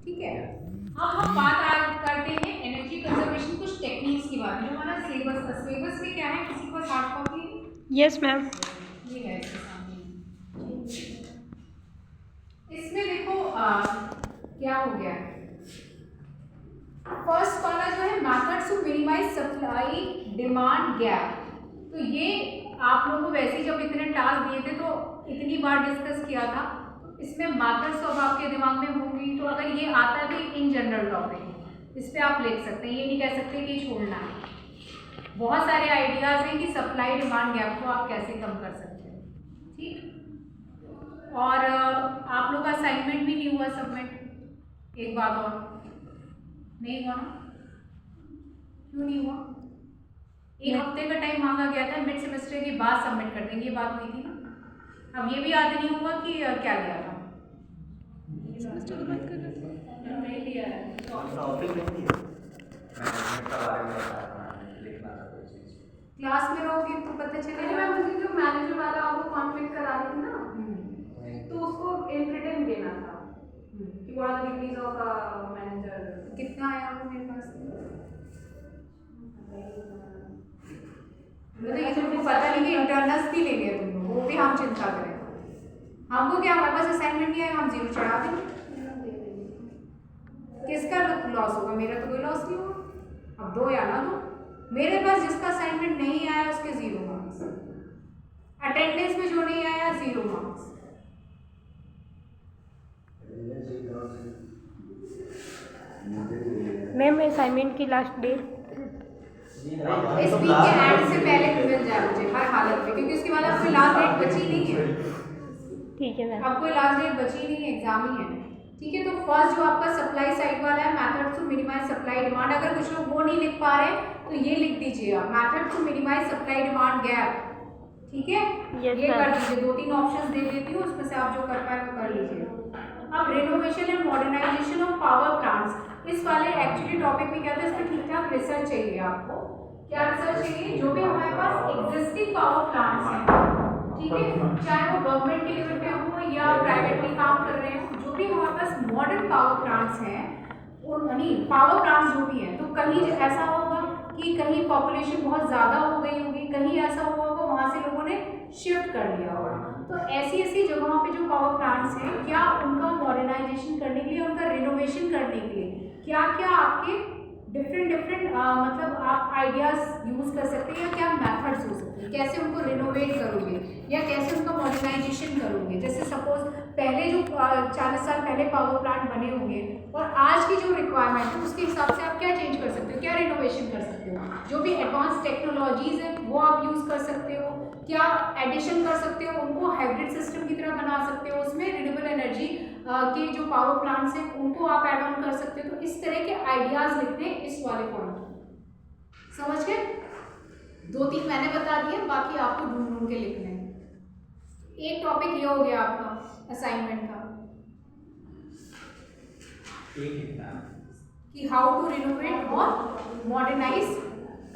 ठीक है। अब हम बात करते हैं एनर्जी कंजर्वेशन कुछ टेक्निक्स की बात। जो हमारा सिलेबस था, सिलेबस में क्या है, किसी को हार्ड कॉपी? Yes ma'am. ये है इसके सामने। इसमें देखो क्या हो गया है। फर्स्ट वाला जो है methods to minimize supply demand gap. तो ये आप लोगों को वैसे ही जब इतने टास्क दिए थे तो इतनी बार डिस्कस किया था, तो इसमें मेथड्स अब आपके दिमाग में होंगी। तो अगर ये आता है तो इन जनरल टॉपिक इस पे आप लिख सकते हैं, ये नहीं कह सकते कि छोड़ना है। बहुत सारे आइडियाज हैं कि सप्लाई डिमांड गैप को आप कैसे कम कर सकते हैं। ठीक, और आप लोग का असाइनमेंट भी नहीं हुआ सबमिट। एक बात और, नहीं हुआ ना? क्यों नहीं हुआ? एक हफ्ते का टाइम मांगा गया था, मिड सेमेस्टर के बाद सबमिट कर देंगे, ये बात हुई थी ना। अब ये भी याद नहीं होगा कि क्या दिया था। सेमेस्टर की बात कर रहे थे, नहीं दिया है क्लास में रहोगे तो पता चलेगा। मैं मुझे जो मैनेजर वाला आपको कॉन्फ्लिक्ट करा रही थी ना, तो उसको इन रिटन देना था कि what are the degrees of a manager. कितना आया वो मेरे पास? मुझे ये तुमको पता नहीं कि इंटरनल्स भी लेंगे तुम लोग, वो भी हम चिंता करें। हमको क्या, हमारे पास असाइनमेंट नहीं है, हम जीरो चढ़ा देंगे। किसका लॉस होगा? मेरा तो कोई लॉस नहीं होगा। अब दो या ना दो, मेरे पास जिसका असाइनमेंट नहीं आया उसके 0 मार्क्स, अटेंडेंस में जो नहीं आया 0 मार्क्स। मैम असाइनमेंट की लास्ट डेट इस वीक के एंड से पहले मिल जाए मुझे हर हालत में, क्योंकि उसके बाद अब कोई लास्ट डेट बची नहीं है। ठीक है मैम। अब कोई लास्ट डेट बची नहीं है, एग्जाम ही है। ठीक है, तो फर्स्ट जो आपका सप्लाई साइड वाला है, method to minimize supply demand. अगर कुछ लोग वो नहीं लिख पा रहे तो ये लिख दीजिए आप, method to minimize supply demand gap. ठीक है, ये कर दीजिए। 2-3 ऑप्शंस दे देती हूँ, उसमें से आप जो कर पाए वो कर लीजिए। अब renovation and modernization of power plants, इस वाले एक्चुअली टॉपिक में क्या था, इसमें ठीक ठाक रिसर्च चाहिए आपको। क्या रिसर्च चाहिए? जो भी हमारे पास एग्जिस्टिंग पावर प्लांट्स हैं, ठीक है, चाहे वो गवर्नमेंट के लेवल पे हो या प्राइवेटली काम कर रहे हैं, जो भी हमारे पास मॉडर्न पावर प्लांट्स हैं, नहीं पावर प्लांट्स जो भी हैं, तो कहीं ऐसा होगा कि कहीं पॉपुलेशन बहुत ज़्यादा हो गई होगी, कहीं ऐसा हुआ होगा वहाँ से लोगों ने शिफ्ट कर लिया होगा। तो ऐसी ऐसी जगहों पे जो पावर प्लांट्स हैं, क्या उनका मॉडर्नाइजेशन करने के लिए, उनका रिनोवेशन करने के लिए क्या क्या आपके डिफरेंट मतलब आप आइडियाज़ यूज़ कर सकते हैं, या क्या मेथड्स हो सकते हैं, कैसे उनको रिनोवेट करोगे या कैसे उनका मॉडर्नाइजेशन करोगे। जैसे सपोज पहले जो 40 साल पहले पावर प्लांट बने होंगे और आज की जो रिक्वायरमेंट है उसके हिसाब से आप क्या चेंज कर सकते हो, क्या रिनोवेशन कर सकते हो। जो भी एडवांस टेक्नोलॉजीज़ हैं वो आप यूज़ कर सकते हो, क्या एडिशन कर सकते हो, उनको हाइब्रिड सिस्टम की तरह बना सकते हो, उसमें रिन्यूएबल एनर्जी के जो पावर प्लांट्स हैं उनको आप ऐड ऑन कर सकते हो। तो इस तरह के आइडियाज़ लिखते हैं इस वाले पॉइंट। समझ गए? 2-3 मैंने बता दिए, बाकी आपको ढूंढ के लिखने हैं। एक टॉपिक ये हो गया आपका असाइनमेंट का कि हाउ टू रिनोवेट और modernise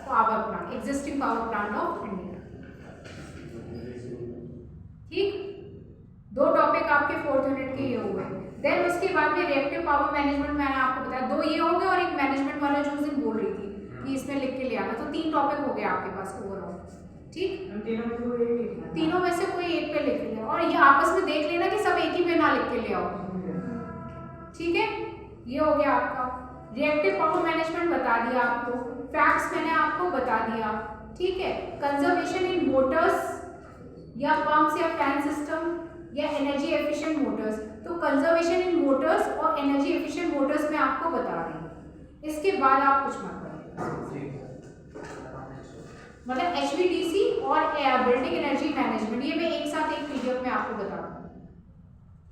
power plant, existing power plant of India. ठीक, 2 टॉपिक आपके 4th यूनिट के ये हो गए। देन उसके बाद में रिएक्टिव पावर मैनेजमेंट मैंने आपको बताया, 2 ये हो गए और एक मैनेजमेंट वाला जो उस दिन बोल रही थी कि इसमें लिख के ले आना। तो 3 टॉपिक हो गए आपके पास ओवरऑल। ठीक, तीनों में से कोई एक पे लिख लिया, और ये आपस में देख लेना कि सब एक ही पे ना लिख के ले आओ। ठीक है, ये हो गया आपका रिएक्टिव पावर मैनेजमेंट बता दिया आपको, फैक्ट्स मैंने आपको बता दिया। ठीक है, कंजर्वेशन इन मोटर्स या पंप्स या फैन सिस्टम या एनर्जी एफिशिएंट मोटर्स। तो कंजर्वेशन इन मोटर्स और एनर्जी एफिशिएंट मोटर्स में आपको बता रही। इसके बाद आप कुछ मत करिए, मतलब HVDC और बिल्डिंग एनर्जी मैनेजमेंट, ये मैं एक साथ एक पीडीएफ में आपको बता दूँ।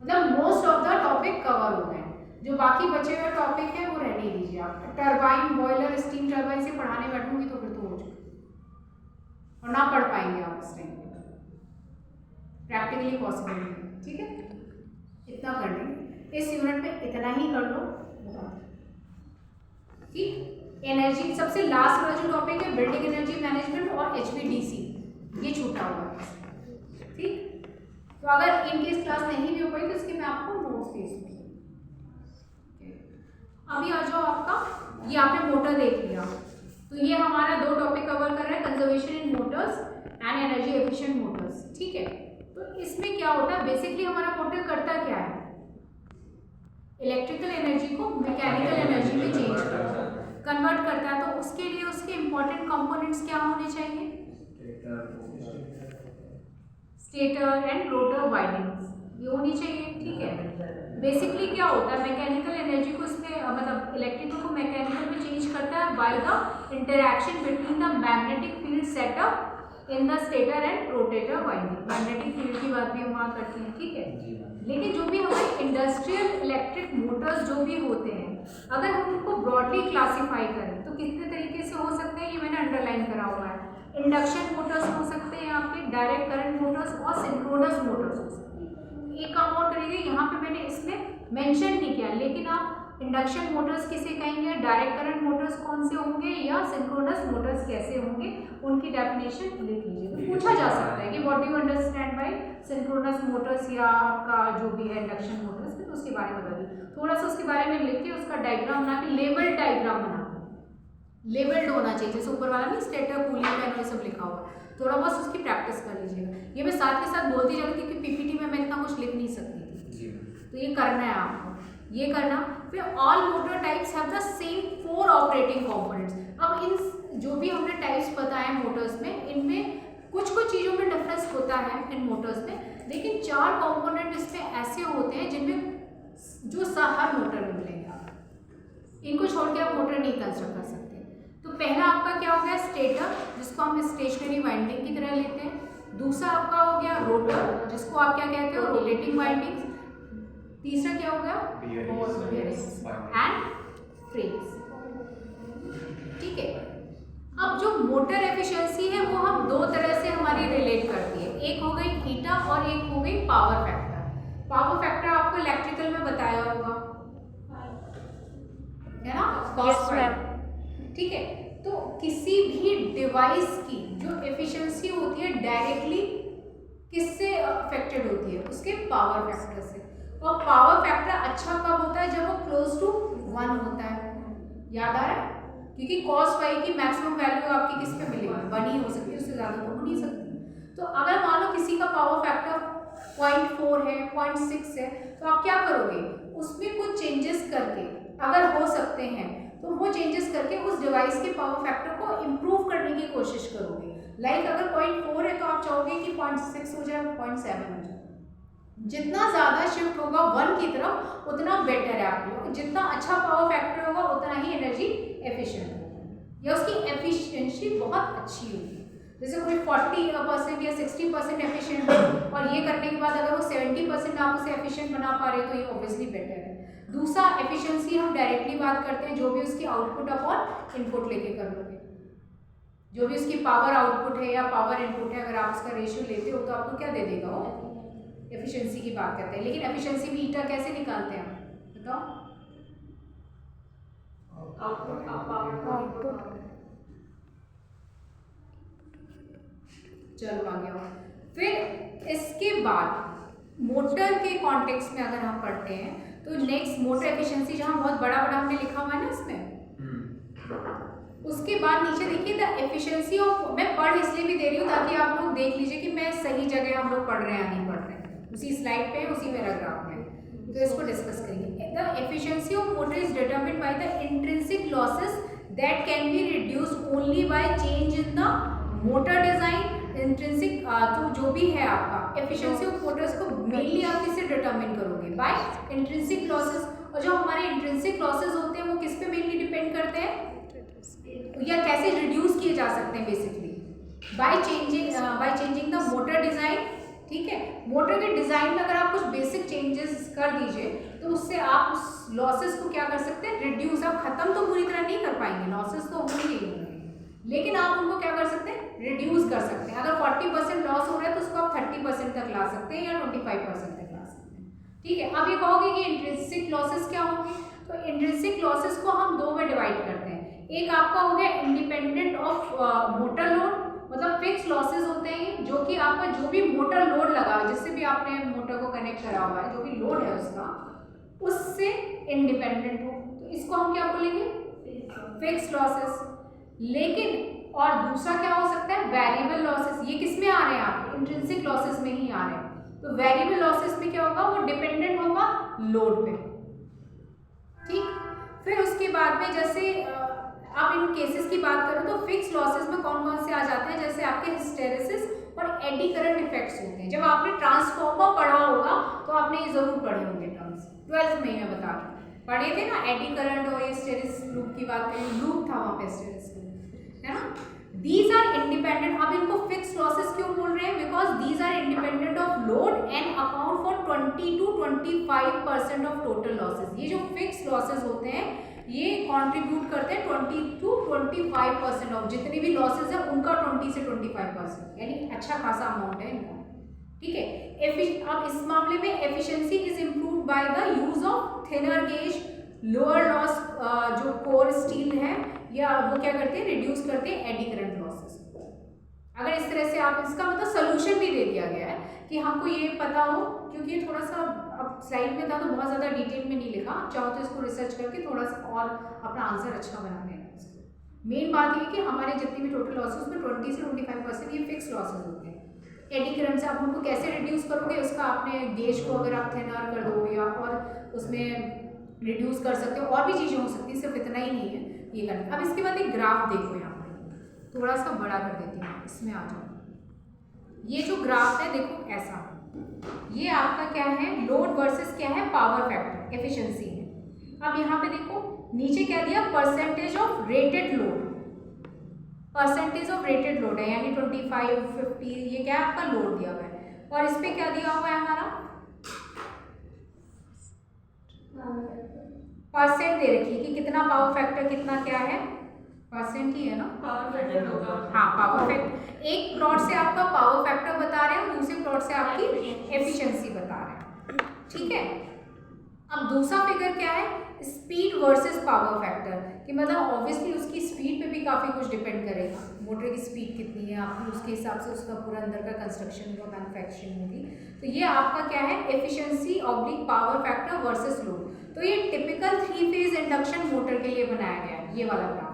मतलब most of the topic cover हो गए। जो बाकी बचे हुए टॉपिक है वो रहने दीजिए आप। टरबाइन, बॉयलर, स्टीम टरबाइन से पढ़ाने बैठूंगी तो फिर तो हो चुका और ना पढ़ पाएंगे आप इस टाइम, प्रैक्टिकली पॉसिबल नहीं। ठीक है, इतना कर लेंगे इस यूनिट में, इतना ही कर लो। ठीक, एनर्जी सबसे लास्ट वाला जो टॉपिक है बिल्डिंग एनर्जी मैनेजमेंट और HVDC, ये छूटा हुआ है। ठीक, तो अगर इनकेस क्लास नहीं भी हो पाई तो इसके मैं आपको नोट्स भेज दूँगी। अभी आ जाओ आपका, ये आपने मोटर देख लिया, तो ये हमारा दो टॉपिक कवर कर रहा है, conservation in Motors and energy efficient Motors. ठीक है, तो इसमें क्या होता है, बेसिकली हमारा मोटर करता क्या है, इलेक्ट्रिकल एनर्जी को मैकेनिकल एनर्जी में चेंज करता है, कन्वर्ट करता है। तो उसके लिए उसके इंपॉर्टेंट कंपोनेंट्स क्या होने चाहिए, स्टेटर एंड रोटर वाइंडिंग्स ये होनी चाहिए। ठीक है, बेसिकली क्या होता है, मैकेनिकल एनर्जी को इसमें मतलब इलेक्ट्रिकल को मैकेनिकल में चेंज करता है by the interaction between the magnetic field setup in the stator and rotator winding. Magnetic field की बात भी हम वहाँ करते हैं। ठीक है, लेकिन जो भी हमारे इंडस्ट्रियल इलेक्ट्रिक मोटर्स जो भी होते हैं, अगर हम उनको ब्रॉडली क्लासीफाई करें तो कितने तरीके से हो सकते हैं, ये मैंने अंडरलाइन करा हुआ है। इंडक्शन मोटर्स हो सकते हैं आपके, डायरेक्ट करंट मोटर्स और सिंक्रोनस मोटर्स हो सकते हैं। एक काम और करेंगे, यहाँ पे मैंने इसमें मेंशन नहीं किया, लेकिन आप इंडक्शन मोटर्स किसे कहेंगे, डायरेक्ट करंट मोटर्स कौन से होंगे या सिंक्रोनस मोटर्स कैसे होंगे, उनकी डेफिनेशन लिख लीजिए। तो पूछा जा सकता है कि what do you understand by synchronous Motors या आपका जो भी है इंडक्शन मोटर्स, तो उसके बारे में बताइए। थोड़ा सा उसके बारे में लिख के उसका डायग्राम बना के, लेवल डायग्राम बना के, लेवल्ड होना चाहिए, जैसे ऊपर वाला नहीं स्टेटर कूलिंग फैन ये सब लिखा हुआ है, थोड़ा बहुत उसकी प्रैक्टिस कर लीजिएगा। ये मैं साथ के साथ बोलती जाऊँ क्योंकि पीपीटी में मैं इतना कुछ लिख नहीं सकती थी, तो ये करना है आपको, ये करना। फिर all motor types have the same 4 operating components. अब इन जो भी हमने टाइप्स बताए मोटर्स में, इनमें कुछ कुछ चीज़ों में डिफरेंस होता है इन मोटर्स में, लेकिन 4 कंपोनेंट इसमें ऐसे होते हैं जिनमें जो हर मोटर में मिलेंगे, आप इनको छोड़ के आप मोटर नहीं कंस्ट्रक्ट कर सकते। तो पहला आपका क्या हो गया, स्टेटर, जिसको हम स्टेशनरी वाइंडिंग की तरह लेते हैं। दूसरा आपका हो गया रोटर, जिसको आप क्या कहते हो, रोटेटिंग वाइंडिंग्स। तीसरा क्या होगा, बेयरिंग्स एंड फ्रेम्स। ठीक है, अब जो मोटर एफिशिएंसी है वो हम दो तरह से हमारी रिलेट करती है, एक हो गई थीटा और एक हो गई पावर फैक्टर। पावर फैक्टर आपको इलेक्ट्रिकल में बताया होगा, है ना, Yes, ma'am. ठीक है, तो किसी भी डिवाइस की जो एफिशिएंसी होती है डायरेक्टली किससे अफेक्टेड होती है, उसके पावर फैक्टर से। और पावर फैक्टर अच्छा कब होता है, जब वो क्लोज टू 1 होता है, याद आ रहा है, क्योंकि cos फाई की मैक्सिमम वैल्यू आपकी किस पे मिलेगी, 1 ही हो सकती है, उससे ज़्यादा तो हो नहीं सकती। तो अगर मान लो किसी का पावर फैक्टर 0.4 है, 0.6 है, तो आप क्या करोगे, उसमें कुछ चेंजेस करके, अगर हो सकते हैं तो वो चेंजेस करके उस डिवाइस के पावर फैक्टर को इम्प्रूव करने की कोशिश करोगे। लाइक अगर 0.4 है तो आप चाहोगे कि 0.6 हो जाए, 0.7 हो जाए। जितना ज़्यादा शिफ्ट होगा 1 की तरफ उतना बेटर है आपके लिए, जितना अच्छा पावर फैक्टर होगा उतना ही एनर्जी एफिशिएंट होगा या उसकी एफिशिएंसी बहुत अच्छी होगी। जैसे कोई 40% या 60% एफिशिएंट है और ये करने के बाद अगर वो 70% आप उसे एफिशिएंट बना पा रहे हो तो ये ऑब्वियसली बेटर है। दूसरा एफिशिएंसी हम डायरेक्टली बात करते हैं, जो भी उसकी आउटपुट अपॉन इनपुट लेके कर लोगे, जो भी उसकी पावर आउटपुट है या पावर इनपुट है, अगर आप उसका रेशियो लेते हो तो आपको क्या दे देगा, वो एफिशिएंसी की बात करते हैं। लेकिन एफिशिएंसी भी ईटा कैसे निकालते हैं, बताओ, आउटपुट। चलो आ गया। फिर इसके बाद मोटर के कॉन्टेक्स्ट में अगर हम पढ़ते हैं तो नेक्स्ट मोटर एफिशिएंसी, जहाँ बहुत बड़ा बड़ा हमने लिखा हुआ है ना इसमें, उसके बाद नीचे देखिए द एफिशिएंसी ऑफ, मैं पढ़ इसलिए भी दे रही हूँ ताकि आप लोग देख लीजिए कि मैं सही जगह हम लोग पढ़ रहे हैं या नहीं पढ़ रहे हैं, उसी स्लाइड पे उसी पैराग्राफ में, तो इसको डिस्कस करेंगे। The efficiency of motor is determined by the intrinsic losses that can be reduced only by change in the motor design. Intrinsic तो जो भी है आपका एफिशिएंसी ऑफ मोटर्स को मेनली आप किससे डिटरमिन करोगे, बाय इंट्रिंसिक लॉसेस। और जो हमारे इंट्रिंसिक लॉसेस होते हैं वो किस पे मेनली डिपेंड करते हैं या कैसे रिड्यूस किए जा सकते हैं, basically by changing the motor design. ठीक है, मोटर के डिजाइन में अगर आप कुछ बेसिक चेंजेस कर दीजिए तो उससे आप उस लॉसेस को क्या कर सकते हैं, रिड्यूस। आप खत्म तो पूरी तरह नहीं कर पाएंगे, लॉसेस तो होंगे ही होंगे, लेकिन आप उनको क्या कर सकते हैं, रिड्यूस कर सकते हैं। अगर 40% लॉस हो रहा है तो उसको आप 30% तक ला सकते हैं या 25% तक ला सकते हैं। ठीक है, अब ये कहोगे कि इंट्रिंसिक लॉसेस क्या होंगे, तो इंट्रिंसिक लॉसेस को हम दो में डिवाइड करते हैं। एक आपका हो गया इंडिपेंडेंट ऑफ मोटर लोड, मतलब फिक्स लॉसेस होते हैं जो कि आपका जो भी मोटर लोड लगा, जिससे भी आपने मोटर को कनेक्ट करा हुआ है, जो भी लोड है उसका, उससे इंडिपेंडेंट हो, तो इसको हम क्या बोलेंगे, फिक्स लॉसेस। लेकिन और दूसरा क्या हो सकता है, वेरिएबल लॉसेस। ये किस में आ रहे हैं आपके, इंट्रिंसिक लॉसेस में ही आ रहे हैं। तो वेरिएबल लॉसेस में क्या होगा, वो डिपेंडेंट होगा लोड पे, ठीक। फिर उसके बाद में जैसे आप इन केसेस की बात करो तो फिक्स लॉसेस में कौन कौन से आ जाते हैं, जैसे आपके हिस्टेरेसिस और एडी करंट इफेक्ट्स होते हैं। जब आपने ट्रांसफॉर्मर पढ़ा होगा तो आपने ये जरूर पढ़े होंगे टर्म्स, 12th में मैं बता रही पढ़े थे ना, एडी करंट और हिस्टेरिस लूप की बात करें, लूप था वहाँ पे हिस्टेरिस है ना। These are independent. अब इनको फिक्स लॉसेस क्यों बोल रहे हैं, because these are independent of load and account for 20 to 25% of total losses. ये जो फिक्स लॉसेस होते हैं ये कंट्रीब्यूट करते हैं 20 to 25% ऑफ जितने भी लॉसेस है उनका 20 से 25%, यानी अच्छा खासा अमाउंट है इनका, ठीक है। अब इस मामले में efficiency is improve bye the use of thinner gauge, lower loss जो कोर स्टील है या वो क्या करते हैं, रिड्यूस करते हैं एडी करंट लॉसेस। अगर इस तरह से आप, इसका मतलब सोल्यूशन भी दे दिया गया है कि हमको ये पता हो, क्योंकि ये थोड़ा सा अब स्लाइड में था तो बहुत ज़्यादा डिटेल में नहीं लिखा, चाहो तो इसको रिसर्च करके थोड़ा सा और अपना आंसर अच्छा बना लेना। मेन बात ये कि हमारे जितने भी टोटल लॉसेस में 20 से 25% ये फिक्स लॉसेस होते हैं। एडी करंट से आप उनको कैसे रिड्यूस करोगे, उसका आपने गेज को अगर आप थिनर कर दो या और उसमें रिड्यूस कर सकते हो, और भी चीज़ें हो सकती है, सिर्फ इतना ही नहीं है ये करना। अब इसके बाद एक ग्राफ देखो, यहाँ पर थोड़ा सा बड़ा कर देती हूँ, इसमें आ जाओ। ये जो ग्राफ है देखो ऐसा, ये आपका क्या है, लोड वर्सेस क्या है, पावर फैक्टर, एफिशिएंसी है। अब यहाँ पे देखो नीचे क्या दिया, percentage of rated load, percentage of rated load है, यानी 25, 50, ये क्या है आपका लोड दिया हुआ है। और इस पे क्या दिया हुआ है हमारा, परसेंट दे रखी है कि कितना पावर फैक्टर, कितना क्या है, परसेंट ही है ना, पावर फैक्टर होगा। हाँ पावर फैक्टर। एक प्लॉट से आपका पावर फैक्टर बता रहे हैं और दूसरे प्लॉट से आपकी एफिशिएंसी बता रहे हैं, ठीक है। अब दूसरा फिगर क्या है, स्पीड वर्सेस पावर फैक्टर, कि मतलब ऑब्वियसली उसकी स्पीड पे भी काफ़ी कुछ डिपेंड करेगा, मोटर की स्पीड कितनी है आपकी, उसके हिसाब से उसका पूरा अंदर का कंस्ट्रक्शन और मैन्युफैक्चरिंग होगी। तो ये आपका क्या है, efficiency oblique power factor versus load. तो ये टिपिकल 3 फेज इंडक्शन मोटर के लिए बनाया गया है ये वाला ग्राफ।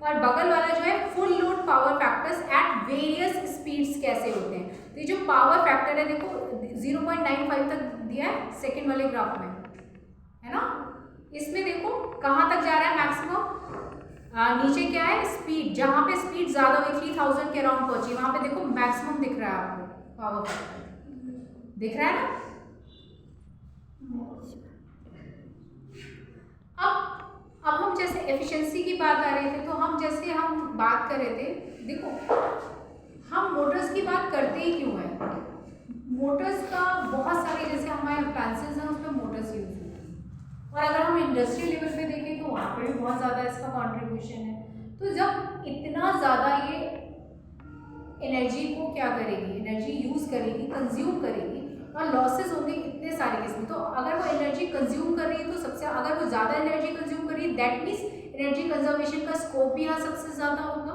और बगल वाला जो है full load power factors at various speeds कैसे होते हैं। तो ये जो पावर फैक्टर है देखो 0.95 तक दिया है सेकेंड वाले ग्राफ में, है ना। इसमें देखो कहाँ तक जा रहा है मैक्सिमम, नीचे क्या है स्पीड, जहाँ पे स्पीड ज़्यादा हुई 3000 के अराउंड पहुंची, वहाँ पे देखो मैक्सिमम दिख रहा है आपको पावर फैक्टर, दिख रहा है ना। अब हम जैसे एफिशिएंसी की बात आ रहे थे, तो हम जैसे हम बात कर रहे थे, देखो हम मोटर्स की बात करते ही क्यों है, मोटर्स का बहुत सारे जैसे हमारे अप्लायंसेस हैं उसमें मोटर्स यूज होते हैं, और अगर हम इंडस्ट्रियल लेवल पे देखें तो वहाँ पर भी बहुत ज़्यादा इसका कॉन्ट्रीब्यूशन है। तो जब इतना ज़्यादा ये एनर्जी को क्या करेगी, एनर्जी यूज़ करेगी, कंज्यूम करेगी, और लॉसेस होंगे इतने सारे किस्म। तो अगर वो एनर्जी कंज्यूम कर रही है तो सबसे, अगर वो ज़्यादा एनर्जी कंज्यूम कर रही है दैट मीन्स एनर्जी कंजर्वेशन का स्कोप भी यहाँ सबसे ज़्यादा होगा।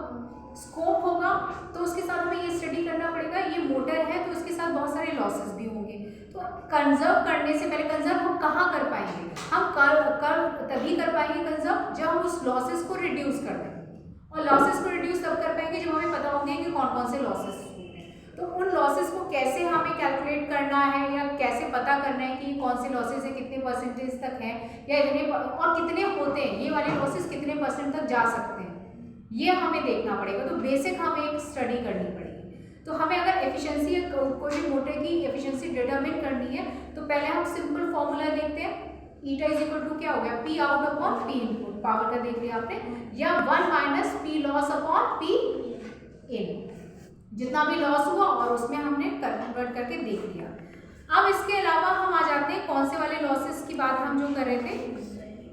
स्कोप होगा तो उसके साथ हमें ये स्टडी करना पड़ेगा, ये मोटर है तो उसके साथ बहुत सारे लॉसेस भी होंगे। तो कंजर्व करने से पहले, कंजर्व हम कहाँ कर पाएंगे, हम कर तभी कर पाएंगे कंजर्व जब हम उस लॉसेस को रिड्यूस कर दें, और लॉसेस को रिड्यूस तब कर पाएंगे जब हमें पता होंगे कि कौन कौन से लॉसेस होते हैं। तो उन लॉसेस को कैसे हमें कैलकुलेट करना है या कैसे पता करना है कि कौन से लॉसेस है, कितने परसेंटेज तक है, या इतने और कितने होते हैं, ये वाले लॉसेस कितने परसेंट तक जा सकते हैं, ये हमें देखना पड़ेगा। तो बेसिक हमें एक स्टडी करनी पड़ेगी। तो हमें अगर एफिशिएंसी कोई भी मोटर की एफिशिएंसी डिटरमिन करनी है तो पहले हम सिंपल फॉर्मूला देखते हैं, ईटा इज इक्वल टू क्या हो गया, P out upon P input, power का देख लिया आपने, या 1 minus P loss upon P in, जितना भी लॉस हुआ और उसमें हमने कन्वर्ट करके देख लिया। अब इसके अलावा हम आ जाते हैं कौन से वाले लॉसेस की बात हम जो कर रहे थे,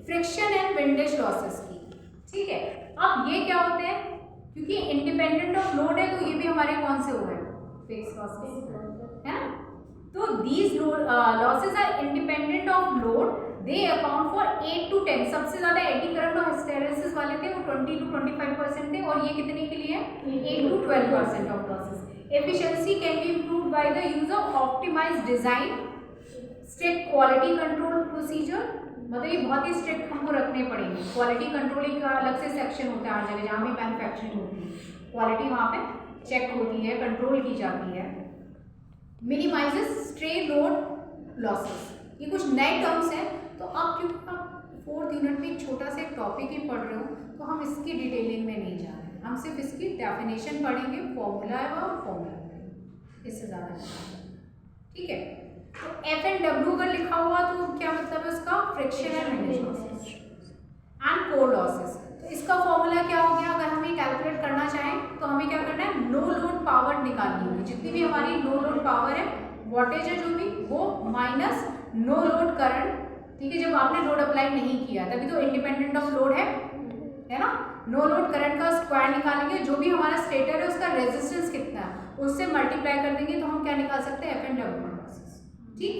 फ्रिक्शन एंड विंडेज लॉसेस की, ठीक है। अब ये क्या होते हैं, क्योंकि इंडिपेंडेंट ऑफ लोड है तो ये भी हमारे कौन से हो गए, फिक्स लॉसेस, है ना। तो these losses are independent of load, they account for 8 to 10, सबसे ज्यादा एडी करंट और हिस्टेरेसिस वाले थे वो 20 to 25% थे, और ये कितने के लिए 8 to 12% of losses. Efficiency can be improved by the use of optimized design, strict quality control procedure, मतलब ये बहुत ही स्ट्रिक्ट हमको रखने पड़ेंगे। क्वालिटी कंट्रोल एक अलग से सेक्शन होता है हर जगह जहाँ भी मैन्युफैक्चरिंग होती है, क्वालिटी वहाँ पे चेक होती है, कंट्रोल की जाती है। मिनिमाइजेस स्ट्रे लोड लॉसेस, ये कुछ नए टर्म्स हैं, तो अब क्योंकि आप 4th यूनिट में एक छोटा सा एक टॉपिक ही पढ़ रहे हो तो हम इसकी डिटेलिंग में नहीं जा रहे हैं, हम सिर्फ इसकी डेफिनेशन पढ़ेंगे, फॉर्मूला है और फॉर्मूला पढ़ेंगे, इससे ज़्यादा नहीं। ठीक है, तो F&W अगर लिखा हुआ तो क्या मतलब है उसका, friction and windage losses and core losses. तो इसका फॉर्मूला क्या हो गया, अगर हमें कैलकुलेट करना चाहें तो हमें क्या करना है, नो लोड पावर निकालनी होगी, जितनी भी हमारी नो लोड पावर है, वोल्टेज है जो भी, वो माइनस नो लोड करंट। ठीक है, जब आपने लोड अप्लाई नहीं किया तभी तो इंडिपेंडेंट ऑफ लोड है ना। नो लोड करंट का स्क्वायर निकालेंगे, जो भी हमारा स्टेटर है उसका रेजिस्टेंस कितना है उससे मल्टीप्लाई कर देंगे, तो हम क्या निकाल सकते हैं, F&W लॉसेस। ठीक,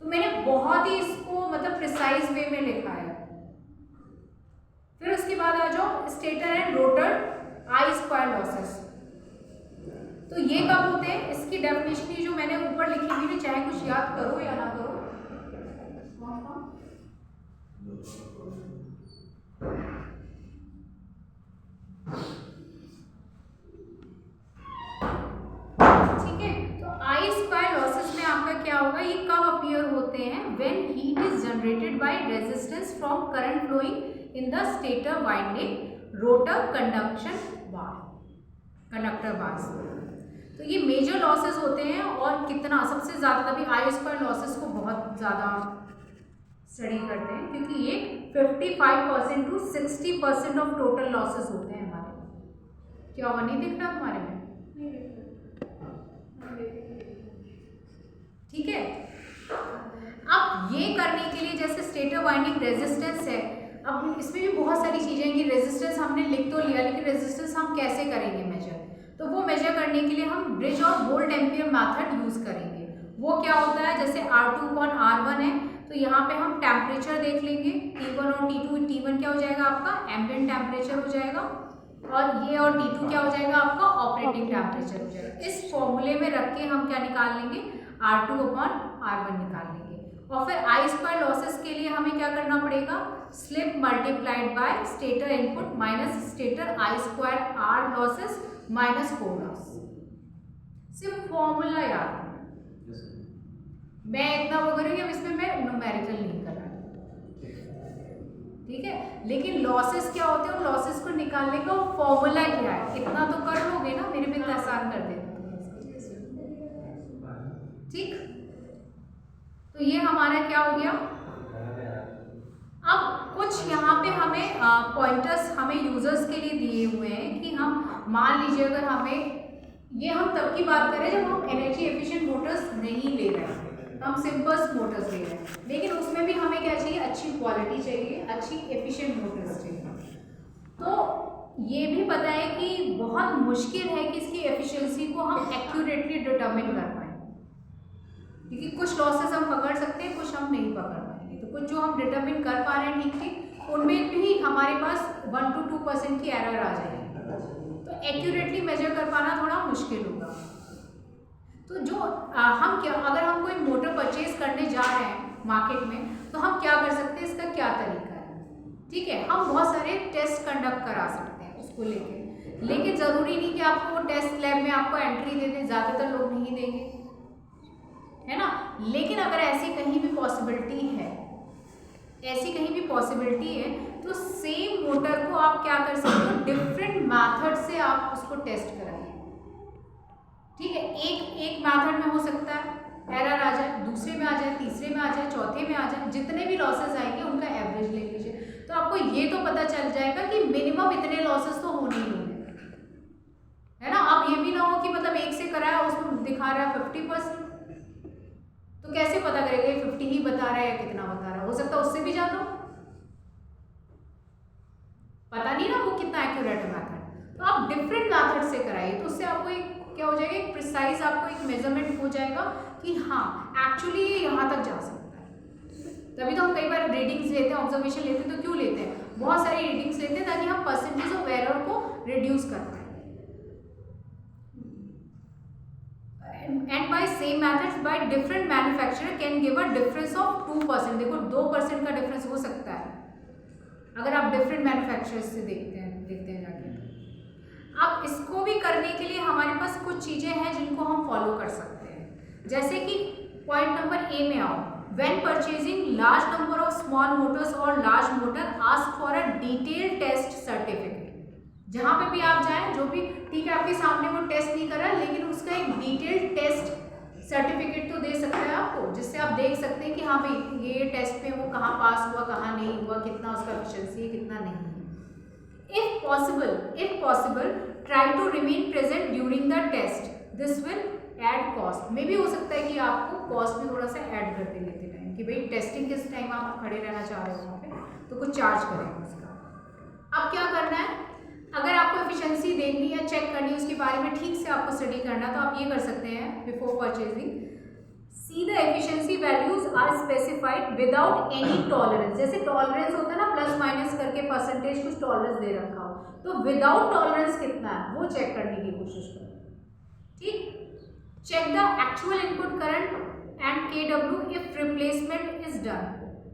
तो मैंने बहुत ही इसको मतलब प्रिसाइज वे में लिखा है। फिर उसके बाद आ जाओ stator and rotor I square losses. तो ये कब होते हैं, इसकी डेफिनेशन ही जो मैंने ऊपर लिखी हुई है, चाहे कुछ याद करो या ना करो। ठीक है, तो आई स्क्वायर लॉसेस में आपका क्या होगा, ये कब अपीयर होते हैं, when heat is generated by resistance from current flowing in the stator winding rotor conductor bars. तो ये मेजर लॉसेस होते हैं, और कितना सबसे ज़्यादा तभी आई स्क्वायर लॉसेस को बहुत ज़्यादा स्टडी करते हैं, क्योंकि ये 55% टू 60% ऑफ टोटल लॉसेस होते हैं हमारे। क्या हुआ, नहीं दिख रहा तुम्हारे में? ठीक है, अब ये करने के लिए जैसे स्टेटर वाइंडिंग रेजिस्टेंस है, अब इसमें भी बहुत सारी चीज़ें हैं कि रेजिस्टेंस हमने लिख तो लिया, लेकिन रेजिस्टेंस हम कैसे करेंगे मेजर, तो वो मेजर करने के लिए हम ब्रिज और वोल्ट एम्पियर मेथड यूज़ करेंगे। वो क्या होता है, जैसे R2/R1 है, तो यहाँ पे हम टेम्परेचर देख लेंगे, T1 और T2। T1 क्या हो जाएगा आपका, एम्बिएंट टेम्परेचर हो जाएगा, और ये और T2 क्या हो जाएगा आपका, ऑपरेटिंग टेम्परेचर हो जाएगा। इस फॉर्मूले में रख के हम क्या निकाल लेंगे, R2/R1 निकाल लेंगे। और फिर आई स्क्वायर लॉसेस के लिए हमें क्या करना पड़ेगा, slip multiplied by stator input minus stator I square R losses minus core loss. सिर्फ फॉर्मूला याद है, मैं इतना वो करूँगी, अब इसमें मैं न्यूमेरिकल नहीं कर रहा। ठीक है, लेकिन लॉसेस क्या होते हैं, लॉसेस को निकालने का फॉर्मूला क्या है, इतना तो कर लोगे ना, मेरे पे आसान कर देते। ठीक, तो ये हमारा क्या हो गया। अब कुछ यहाँ पे हमें पॉइंटर्स हमें यूजर्स के लिए दिए हुए हैं कि हम मान लीजिए अगर हमें, ये हम तब की बात करें जब हम एनर्जी एफिशिएंट मोटर्स नहीं ले रहे हैं, हम सिंपल्स मोटर्स ले रहे हैं, लेकिन उसमें भी हमें क्या चाहिए, अच्छी क्वालिटी चाहिए, अच्छी एफिशिएंट मोटर्स चाहिए। तो ये भी पता है कि बहुत मुश्किल है कि इसकी एफिशिएंसी को हम एक्यूरेटली डिटरमिन कर पाएँ, क्योंकि कुछ लॉसेस हम पकड़ सकते हैं, कुछ हम नहीं पकड़ पाएंगे। तो कुछ जो हम डिटरमिन कर पा रहे हैं ठीक ठीक, उनमें भी हमारे पास 1 to 2% की एरर आ जाएगी, तो एक्यूरेटली मेजर कर पाना थोड़ा मुश्किल होगा। तो जो हम क्या, अगर हम कोई मोटर परचेज करने जा रहे हैं मार्केट में, तो हम क्या कर सकते हैं, इसका क्या तरीका है। ठीक है, हम बहुत सारे टेस्ट कंडक्ट करा सकते हैं उसको लेके, लेकिन ज़रूरी नहीं कि आपको वो टेस्ट लैब में आपको एंट्री दे दें, ज़्यादातर लोग नहीं देंगे, है ना। लेकिन अगर ऐसी कहीं भी पॉसिबिलिटी है, ऐसी कहीं भी पॉसिबिलिटी है, तो सेम मोटर को आप क्या कर सकते हो, डिफरेंट मैथड से आप उसको टेस्ट कराइए। ठीक है, एक मैथड में हो सकता है एरर आ जाए, दूसरे में आ जाए, तीसरे में आ जाए, चौथे में आ जाए, जितने भी लॉसेस आएंगे उनका एवरेज ले लीजिए, तो आपको ये तो पता चल जाएगा कि मिनिमम इतने लॉसेस तो होने ही होंगे, है ना। अब ये भी ना हो कि मतलब एक से कराया उसमें दिखा रहा है 50%, तो कैसे पता करेगा ये 50 ही बता रहा है या कितना बता रहा है, हो सकता है उससे भी ज़्यादा, पता नहीं ना वो कितना एक्यूरेट है मैथड। तो आप डिफरेंट मैथड से कराइए, तो उससे आपको एक क्या हो जाएगा, एक प्रिसाइज आपको एक मेजरमेंट हो जाएगा कि हाँ एक्चुअली ये यहाँ तक जा सकता है। तभी तो हम कई बार रीडिंग्स लेते हैं, ऑब्जर्वेशन लेते हैं, तो क्यों लेते हैं, बहुत सारी रीडिंग्स लेते हैं ताकि हम परसेंटेज ऑफ एरर को रिड्यूस कर पाए। and by same methods by different manufacturer can give a difference of 2%. देखो 2% का डिफरेंस हो सकता है अगर आप डिफरेंट मैन्युफैक्चरर्स से देखते हैं जाके। अब इसको भी करने के लिए हमारे पास कुछ चीज़ें हैं जिनको हम फॉलो कर सकते हैं, जैसे कि पॉइंट नंबर ए में आओ। When purchasing large number of small motors or large motor, ask for a detailed test certificate. जहाँ पे भी आप जाएं, जो भी ठीक है आपके सामने वो टेस्ट नहीं कर रहा लेकिन उसका एक डिटेल्ड टेस्ट सर्टिफिकेट तो दे सकता है आपको, जिससे आप देख सकते हैं कि हाँ भाई ये टेस्ट में वो कहाँ पास हुआ कहाँ नहीं हुआ, कितना उसका एफिशिएंसी है कितना नहीं है। If possible, try to remain present during the test. This will add cost. मे भी हो सकता है कि आपको कॉस्ट में थोड़ा सा ऐड कर दे लेते टाइम कि भाई टेस्टिंग किस टाइम आप खड़े रहना चाह रहे हो वहाँ पे तो कुछ चार्ज करेंगे उसका। अब क्या करना है, अगर आपको एफिशिएंसी देखनी है चेक करनी है उसके बारे में ठीक से आपको स्टडी करना है तो आप ये कर सकते हैं before purchasing. See the efficiency values are specified without any tolerance. जैसे टॉलरेंस होता है ना प्लस माइनस करके परसेंटेज कुछ टॉलरेंस दे रखा हो, तो विदाउट टॉलरेंस कितना है वो चेक करने की कोशिश करो। ठीक, check the actual input current and KW if replacement is done.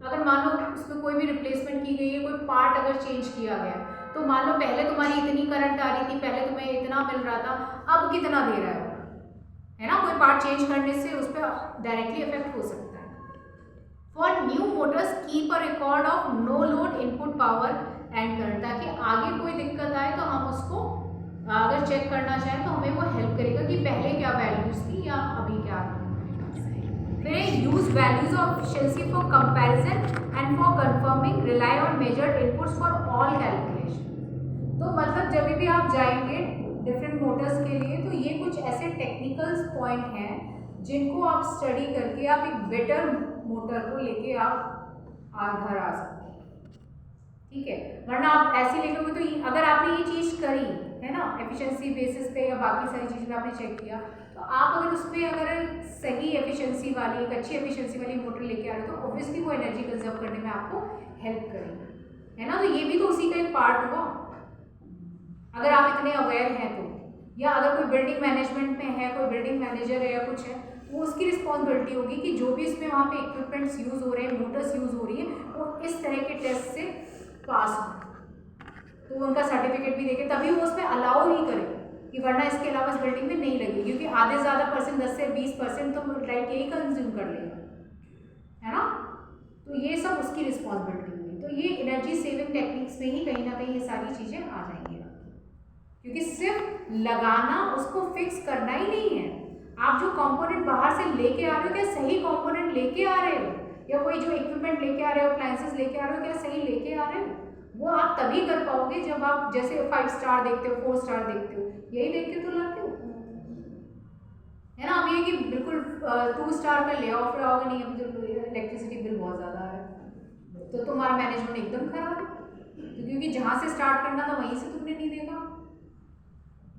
अगर मान लो उसमें कोई भी रिप्लेसमेंट की गई है, कोई पार्ट अगर चेंज किया गया है, तो मान लो पहले तुम्हारी इतनी करंट आ रही थी, पहले तुम्हें इतना मिल रहा था, अब कितना दे रहा है ना। कोई पार्ट चेंज करने से उस पर डायरेक्टली इफेक्ट हो सकता है। For new motors keep a record of no load input power and current, ताकि आगे कोई दिक्कत आए तो हम उसको अगर चेक करना चाहें तो हमें वो हेल्प करेगा कि पहले क्या वैल्यूज थी या अभी क्या थी। फिर use values of efficiency for comparison and for confirming, rely on measured inputs for all calculation. तो मतलब जब भी आप जाएंगे डिफरेंट मोटर्स के लिए तो ये कुछ ऐसे टेक्निकल पॉइंट हैं जिनको आप स्टडी करके आप एक बेटर मोटर को लेके आप घर आ सकते हैं। ठीक है, वरना आप ऐसे लिखोगे तो अगर आपने ये चीज़ करी है ना एफिशिएंसी बेसिस पे या बाकी सारी चीज़ें आपने चेक किया, तो आप अगर उस पर अगर सही एफिशिएंसी वाली एक अच्छी एफिशिएंसी वाली मोटर लेके आ रहे हो तो ऑब्वियसली वो एनर्जी कंजर्व करने में आपको हेल्प करेगी, है ना। तो ये भी तो उसी का एक पार्ट हुआ अगर आप इतने अवेयर हैं तो। या अगर कोई बिल्डिंग मैनेजमेंट में है, कोई बिल्डिंग मैनेजर है या कुछ है, वो उसकी रिस्पॉन्सिबिलिटी होगी कि जो भी इसमें वहाँ पे इक्विपमेंट्स यूज़ हो रहे हैं, मोटर्स यूज़ हो रही है, वो इस तरह के टेस्ट से पास हो तो उनका सर्टिफिकेट भी देके तभी वो उसमें अलाउ ही करे कि वरना इसके अलावा इस बिल्डिंग में नहीं लगेगी, क्योंकि आधे से ज़्यादा परसेंट 10 से 20% तो लाइट यही कंज्यूम कर लेगा, है ना। तो ये सब उसकी रिस्पॉन्सिबिलिटी हुई। तो ये एनर्जी सेविंग टेक्निक्स में ही कहीं ना कहीं ये सारी चीज़ें आ जाएंगी आपकी, क्योंकि सिर्फ लगाना उसको फिक्स करना ही नहीं है। आप जो कंपोनेंट बाहर से लेके आ रहे हो क्या सही कंपोनेंट लेके आ रहे हो, या कोई जो इक्विपमेंट लेके आ रहे हो अप्लायंसेस लेके आ रहे हो क्या सही लेके आ रहे हो, वो आप तभी कर पाओगे जब आप जैसे 5 स्टार देखते हो 4 स्टार देखते हो, यही देख के तो लाते हो, है ना। अब ये कि बिल्कुल 2 स्टार का ले आओ फिर आओगे नहीं अभी तो इलेक्ट्रिसिटी बिल बहुत ज़्यादा आ रहा है तो तुम्हारा मैनेजमेंट एकदम खराब है, तो क्योंकि जहाँ से स्टार्ट करना था वहीं से तुमने नहीं देखा,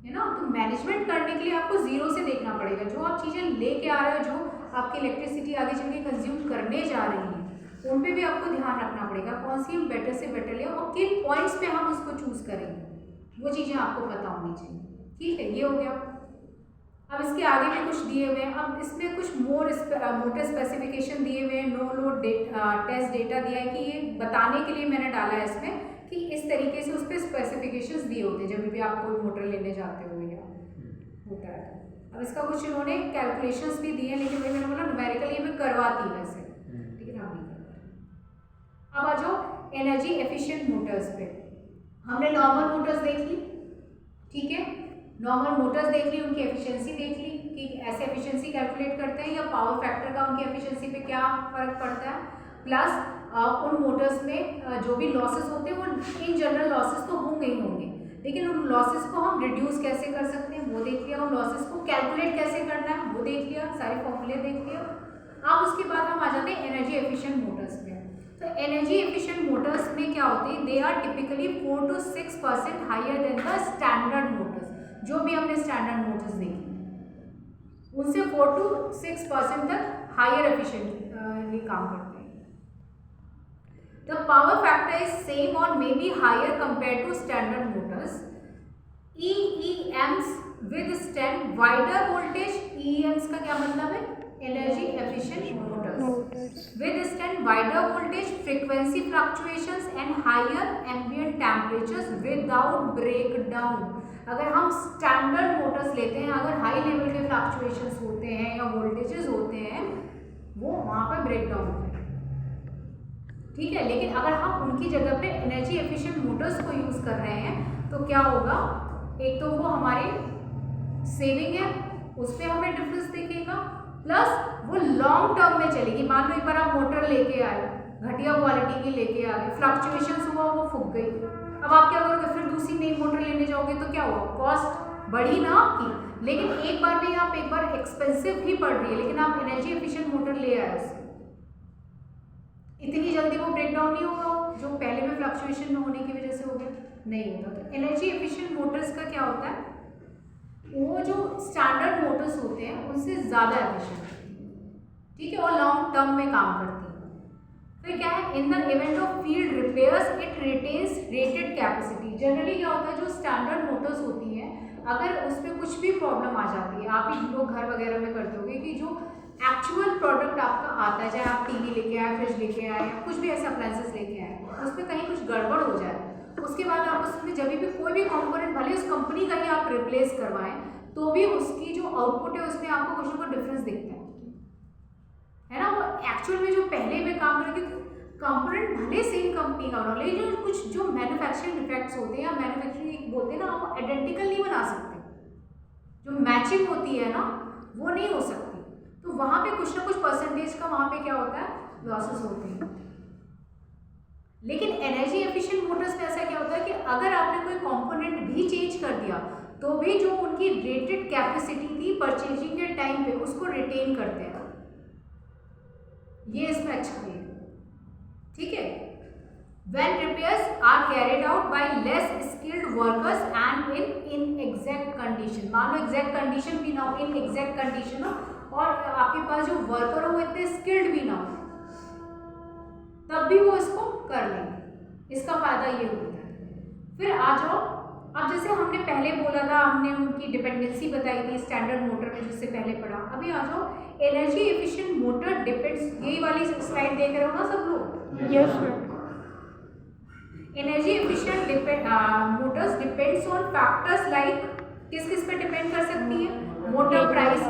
है ना। तो मैनेजमेंट करने के लिए आपको जीरो से देखना पड़ेगा, जो आप चीज़ें लेके आ रहे हो, जो आपकी इलेक्ट्रिसिटी आगे चल के कंज्यूम करने जा रही हैं, उन पे भी आपको ध्यान रखना पड़ेगा कौन सी हम बेटर से बेटर लें और किन पॉइंट्स पे हम उसको चूज़ करेंगे, वो चीज़ें आपको पता होनी चाहिए। ठीक है, ये हो गया। अब इसके आगे भी कुछ दिए हुए हैं, अब इसमें कुछ मोटर स्पेसिफिकेशन दिए हुए हैं, नो लोड टेस्ट डेटा दिया है कि ये बताने के लिए मैंने डाला है इसमें कि इस तरीके से उस पर स्पेसिफिकेशंस दिए होते हैं जब भी आप कोई मोटर लेने जाते हो या होता है। अब इसका कुछ इन्होंने कैलकुलेशंस भी दिए हैं, लेकिन वही मैंने बोला न्यूमेरिकली मैं करवाती वैसे, ठीक है ना। अब आ जाओ एनर्जी एफिशिएंट मोटर्स पे। हमने नॉर्मल मोटर्स देख ली, ठीक है, नॉर्मल मोटर्स देख ली, उनकी एफिशिएंसी देख ली कि ऐसे एफिशिएंसी कैलकुलेट करते हैं या पावर फैक्टर का उनकी एफिशिएंसी पे क्या फ़र्क पड़ता है, प्लस उन मोटर्स में जो भी लॉसेस होते हैं वो इन जनरल लॉसेस तो होंगे ही होंगे, लेकिन उन लॉसेस को हम रिड्यूस कैसे कर सकते हैं वो देख लिया, उन लॉसेस को कैलकुलेट कैसे करना है वो देख लिया, सारे फॉर्मूले देख लिया। अब उसके बाद हम आ जाते हैं एनर्जी एफिशिएंट मोटर्स पे। तो एनर्जी एफिशिएंट मोटर्स में क्या होते हैं, they are typically 4 to 6% higher than the standard motors. जो भी हमने स्टैंडर्ड मोटर्स देखी उनसे 4 to 6% तक हायर एफिशिएंटली काम करते हैं। The power factor is same or maybe higher compared to standard motors. EEMs withstand wider voltage, EEMs का क्या मतलब है? Energy efficient motors. Withstand wider voltage, frequency fluctuations and higher ambient temperatures without breakdown. अगर हम standard Motors लेते हैं, अगर high level के फ्लक्चुएशंस होते हैं या वोल्टेजेस होते हैं, वो वहाँ पर ब्रेकडाउन होते हैं, ठीक है। लेकिन अगर हम उनकी जगह पे एनर्जी एफिशिएंट मोटर्स को यूज़ कर रहे हैं तो क्या होगा, एक तो वो हमारे सेविंग है, उस पर हमें डिफरेंस दिखेगा, प्लस वो लॉन्ग टर्म में चलेगी। मान लो एक बार आप मोटर लेके आए, घटिया क्वालिटी की लेके आ गए, फ्लक्चुएशंस हुआ, वो फूक गई, अब आप क्या करोगे, फिर दूसरी नई मोटर लेने जाओगे तो क्या हुआ, कॉस्ट बढ़ी ना आपकी। लेकिन एक बार नहीं, आप एक बार एक्सपेंसिव ही पड़ रही है, लेकिन आप एनर्जी एफिशिएंट मोटर ले आए उससे, इतनी जल्दी वो ब्रेकडाउन नहीं होगा जो पहले में फ्लक्चुएशन होने की वजह से हो गया, नहीं होता। तो एनर्जी एफिशिएंट मोटर्स का क्या होता है, वो जो स्टैंडर्ड मोटर्स होते हैं उनसे ज़्यादा एफिशिएंट होती है, ठीक है, और लॉन्ग टर्म में काम करती है। फिर क्या है, in the event of field repairs it retains rated capacity. Generally क्या होता है, जो स्टैंडर्ड मोटर्स होती हैं, अगर उसमें कुछ भी प्रॉब्लम आ जाती है, आप ही लोग घर वगैरह में करते होगे कि जो एक्चुअल प्रोडक्ट आपका आता है, चाहे आप टीवी लेके आए, फ्रिज लेके आए, या कुछ भी ऐसे अप्लायंसेस लेके आए, उसमें कहीं कुछ गड़बड़ हो जाए, उसके बाद आप उसमें जब भी कोई भी कंपोनेंट भले उस कंपनी का ही आप रिप्लेस करवाएं, तो भी उसकी जो आउटपुट है उसमें आपको कुछ ना कुछ डिफरेंस दिखता है ना। वो एक्चुअल में जो पहले में काम करेंगे, कंपोनेंट भले सेम कंपनी का बना, लेकिन कुछ जो मैन्युफैक्चरिंग डिफेक्ट्स होते हैं या मैन्युफैक्चरिंग बोलते हैं ना, आप आइडेंटिकल नहीं बना सकते, जो मैचिंग होती है ना वो नहीं हो सकती, तो वहाँ पे कुछ ना कुछ परसेंटेज का वहाँ पे क्या होता है, लॉसेस होते हैं। लेकिन एनर्जी एफिशिएंट मोटर्स में ऐसा क्या होता है कि अगर आपने कोई कंपोनेंट भी चेंज कर दिया तो भी जो उनकी रेटेड कैपेसिटी थी परचेजिंग के टाइम पे, उसको रिटेन करते हैं, ये इसमें अच्छा है, ठीक है। When repairs are carried out by less skilled workers and in inexact condition, मान लो एग्जैक्ट कंडीशन भी ना हो, इनएग्जैक्ट कंडीशन हो, और आपके पास जो वर्कर हो वो इतने स्किल्ड भी ना हो, तब भी वो इसको कर लेंगे, इसका फायदा ये होता है। फिर आ जाओ, अब जैसे हमने पहले बोला था, हमने उनकी डिपेंडेंसी बताई थी स्टैंडर्ड मोटर में जिससे पहले पढ़ा, अभी आ जाओ एनर्जी एफिशिएंट मोटर डिपेंड्स, यही वाली स्लाइड देख रहे हो ना सब लोग, yes ma'am. Energy efficient Motors depends on factors like, किस किस पे डिपेंड कर सकती है, मोटर प्राइस,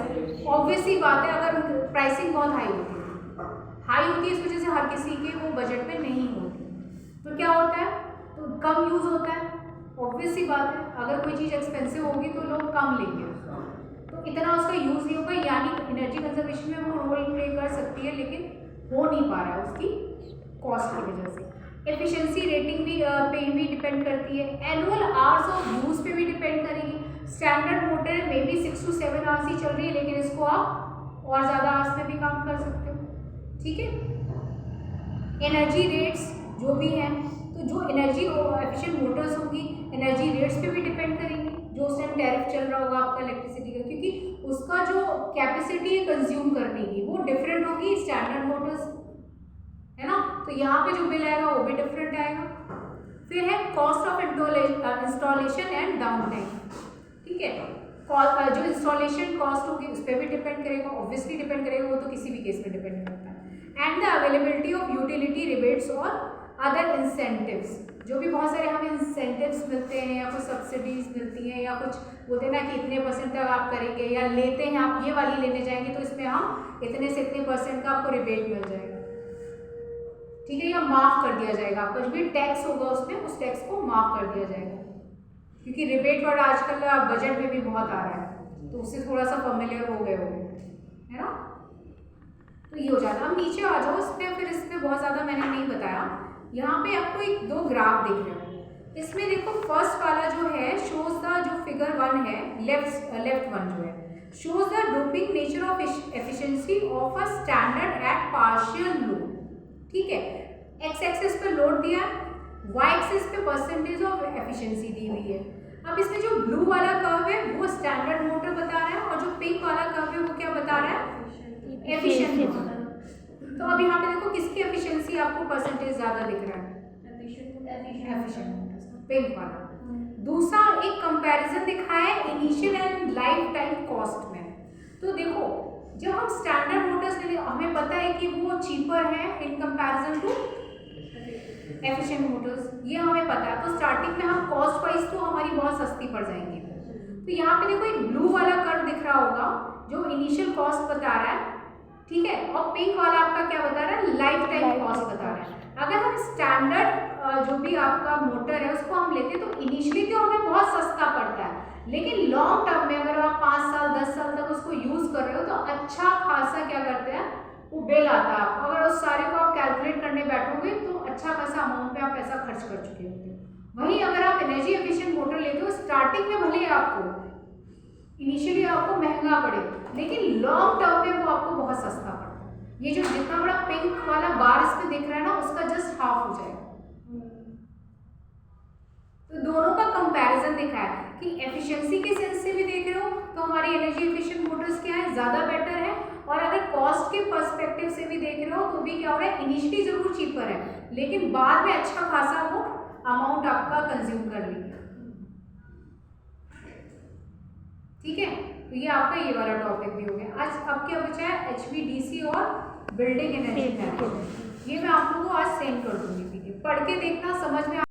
ऑब्वियस सी बात है, अगर प्राइसिंग बहुत हाई होती है इस वजह से हर किसी के वो बजट में नहीं होती, तो क्या होता है, तो कम यूज़ होता है, ऑब्वियस सी बात है, अगर कोई चीज़ एक्सपेंसिव होगी तो लोग कम लेंगे, तो इतना उसका यूज़ नहीं होगा, यानी एनर्जी कंजर्वेशन में वो रोल प्ले कर सकती है, लेकिन हो नहीं पा रहा है उसकी कॉस्ट की वजह से। एफिशिएंसी रेटिंग भी पे भी डिपेंड करती है, एनुअल आवर्स ऑफ यूज़ पे भी डिपेंड करेगी। स्टैंडर्ड मोटर में भी 6 to 7 आवर्स ही चल रही है, लेकिन इसको आप और ज़्यादा आवर्स में भी काम कर सकते हो, ठीक है। एनर्जी रेट्स जो भी हैं, तो जो एनर्जी एफिशिएंट मोटर्स होंगी एनर्जी रेट्स पे भी डिपेंड करेंगी, जो उस टाइम टैरिफ चल रहा होगा आपका इलेक्ट्रिसिटी का, क्योंकि उसका जो कैपेसिटी है कंज्यूम करने की वो डिफरेंट होगी स्टैंडर्ड मोटर्स, है ना, तो यहाँ पे जो बिल आएगा वो भी डिफरेंट आएगा। फिर है cost of installation and down time, ठीक है, जो इंस्टॉलेशन कॉस्ट होगी उस पर भी डिपेंड करेगा, ऑब्वियसली डिपेंड करेगा, वो तो किसी भी केस में डिपेंड करता है। And the availability of utility rebates और अदर इंसेंटिव्स, जो भी बहुत सारे हमें इंसेंटिव्स मिलते हैं या कुछ सब्सिडीज मिलती हैं या कुछ बोलते हैं ना कि इतने % तक आप करेंगे, या लेते हैं आप ये वाली लेने जाएंगे तो इसमें हम इतने से इतने % का आपको रिबेट मिल जाएगा, ठीक है, या माफ़ कर दिया जाएगा, आपका जो भी टैक्स होगा उसमें उस टैक्स को माफ़ कर दिया जाएगा, क्योंकि रिबेट वर्ड आजकल बजट में भी बहुत आ रहा है, तो उससे थोड़ा सा फैमिलियर हो गए होंगे, है ना, तो ये हो जाता है। अब नीचे आ जाओ, फिर इसमें बहुत ज़्यादा मैंने नहीं बताया, यहाँ पे आपको एक 2 ग्राफ दिख रहे हो, इसमें देखो फर्स्ट वाला जो है शोज द, जो फिगर 1 है लेफ्ट वन जो है shows the dropping nature of efficiency of a standard at partial load, ठीक है, एक्स एक्सिस पे लोड दिया है, वाई एक्सिस पे परसेंटेज ऑफ एफिशिएंसी दी हुई है। अब इसमें जो ब्लू वाला कर्व है वो स्टैंडर्ड मोटर बता रहा है, और जो पिंक वाला कर्व है वो क्या बता रहा है, एफिशिएंट मोटर। तो अब यहाँ पे देखो किसकी एफिशिएंसी आपको परसेंटेज ज़्यादा दिख रहा है, एफिशिएंट मोटर, पिंक वाला, दूसरा एक कंपैरिजन दिखाया है initial and life time cost में। तो देखो जब हम स्टैंडर्ड मोटर्स ले हमें पता है कि वो चीपर है in comparison to efficient motors, ये हमें पता है। तो स्टार्टिंग में हम कॉस्ट वाइज तो हमारी बहुत सस्ती पड़ जाएंगी। तो यहाँ पे देखो एक ब्लू वाला कर्व दिख रहा होगा जो इनिशियल कॉस्ट बता रहा है, ठीक है, और पिंक वाला आपका क्या बता रहा है, लाइफ टाइम कॉस्ट बता रहा है। अगर हम स्टैंडर्ड जो भी आपका मोटर है उसको हम लेते हैं तो इनिशियली तो हमें बहुत सस्ता पड़ता है, लेकिन लॉन्ग टर्म में अगर आप 5 साल 10 साल तक उसको यूज कर रहे हो तो अच्छा खासा क्या करते हैं वो बिल आता है। अगर उस सारे को आप कैलकुलेट करने बैठोगे तो अच्छा खासा अमाउंट पे आप पैसा खर्च कर चुके होते हो। वहीं अगर आप एनर्जी एफिशिएंट मोटर लेते हो स्टार्टिंग में भले आपको इनिशियली आपको महंगा पड़े, लेकिन लॉन्ग टर्म में वो आपको बहुत सस्ता पड़ता है। ये जो जितना बड़ा पिंक वाला बार इस पे दिख रहा है ना उसका जस्ट हाफ हो जाएगा। तो दोनों का कंपैरिजन दिखा है कि एफिशिएंसी के सेंस से भी देख रहे हो तो हमारी एनर्जी एफिशिएंट मोटर्स क्या है, ज़्यादा बेटर है, और अगर कॉस्ट के पर्सपेक्टिव से भी देख रहे हो तो भी क्या हो रहा है, इनिशियली जरूर चीपर है लेकिन बाद में अच्छा खासा वो अमाउंट आपका कंज्यूम कर लेंगे। ठीक है, तो ये आपका ये वाला टॉपिक भी हो गया। आज अब क्या बचा है, HVDC और बिल्डिंग एनर्जी मैनेजमेंट। ये मैं आप लोगों को आज सेंड कर दूंगी, पढ़ के देखना, समझ में